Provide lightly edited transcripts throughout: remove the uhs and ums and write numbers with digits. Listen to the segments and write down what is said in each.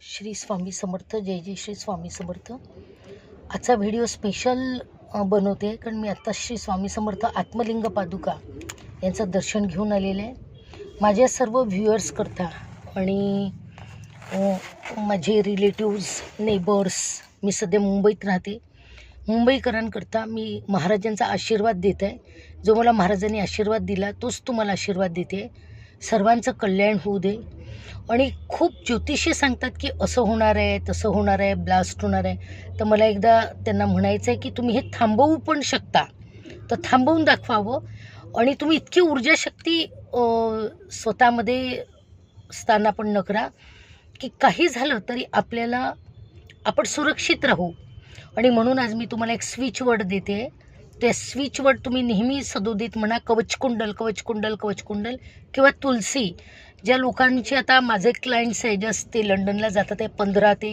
श्री स्वामी समर्थ. जय जय श्री स्वामी समर्थ. आजचा video special बनवते कारण मी आत्ता श्री स्वामी समर्थ आत्मलिंग पादुका यांचं दर्शन घेऊन आलेलं आहे. माझ्या सर्व व्ह्युअर्स करता आणि माझे रिलेटिव्ज नेबर्स, मी सध्या मुंबईत राहते, मुंबईकरांकरता मी महाराजांचा आशीर्वाद देत आहे. जो मला महाराजांनी आशीर्वाद दिला तोच तुम्हाला आशीर्वाद देते. सर्वांचं कल्याण होऊ दे. आणि खूप ज्योतिषी सांगतात की असं होणार आहे, तसं होणार आहे, ब्लास्ट होणार आहे. तर मला एकदा त्यांना म्हणायचं आहे की तुम्ही हे थांबवू पण शकता, तर थांबवून दाखवावं. आणि तुम्ही इतकी ऊर्जाशक्ती स्वतःमध्ये स्थानापन्न न करा की काही झालं तरी आपण सुरक्षित राहू. आणि म्हणून आज मी तुम्हाला एक स्विच वर्ड देते. त्या स्विच वर्ड तुम्ही नेहमी सदोदित म्हणा. कवचकुंडल कवचकुंडल कवचकुंडल किंवा तुलसी. ज्या लोकांचे आता माझे क्लायंट्स आहे जस्ट ते लंडनला जातात आहे 15 ते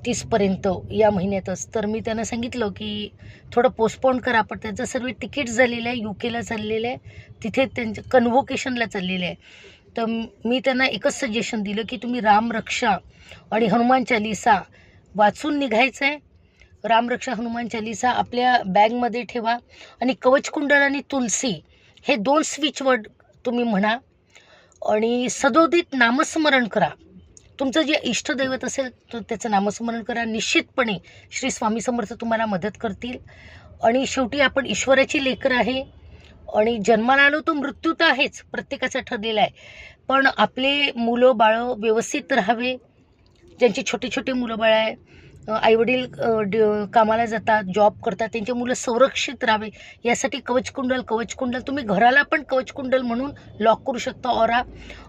30पर्यंत या महिन्यातच, तर मी त्यांना सांगितलं की थोडं पोस्टपोन करा. पण त्यांचं सर्व तिकीट झालेलं आहे, UK चाललेलं आहे, तिथे त्यांच्या कन्व्होकेशनला चाललेलं आहे. तर मी त्यांना एकच सजेशन दिलं की तुम्ही रामरक्षा आणि हनुमान चालिसा वाचून निघायचं आहे. रामरक्षा हनुमान चालिसा आपल्या बॅगमध्ये ठेवा आणि कवचकुंडल आणि तुलसी हे 2 स्विच वर्ड तुम्ही म्हणा आणि सदोदित नामस्मरण करा. तुमचं जे इष्टदैवत असेल तर त्याचं नामस्मरण करा. निश्चितपणे श्री स्वामी समर्थ तुम्हाला मदत करतील. आणि शेवटी आपण ईश्वराची लेकरं आहे आणि जन्माला आलो तो मृत्यू तर आहेच, प्रत्येकाचा ठरलेला आहे. पण आपले मुलं बाळं व्यवस्थित राहावे. ज्यांची छोटे छोटे मुलं बाळं आहे, आईवडील कामाला जातात, जॉब करतात, त्यांचे मुलं संरक्षित राहावे यासाठी कवचकुंडल तुम्ही घराला पण कवचकुंडल म्हणून लॉक करू शकता ऑरा,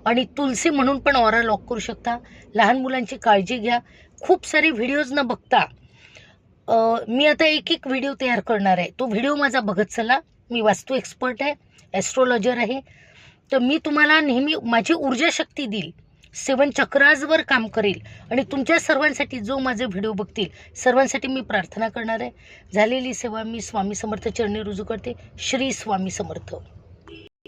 आणि तुलसी म्हणून पण ऑरा लॉक करू शकता. लहान मुलांची काळजी घ्या. खूप सारे व्हिडिओज न बघता मी आता एक व्हिडिओ तयार करणार आहे. तो व्हिडिओ माझा बघत चला. मी वास्तू एक्सपर्ट आहे, ॲस्ट्रोलॉजर आहे. तर मी तुम्हाला नेहमी माझी ऊर्जाशक्ती देईल, 7 चक्राजवर काम करेल आणि तुमच्या सर्वांसाठी जो माझे व्हिडिओ बघतील सर्वांसाठी मी प्रार्थना करणार आहे. झालेली सेवा मी स्वामी समर्थ चरणी रुजू करते. श्री स्वामी समर्थ.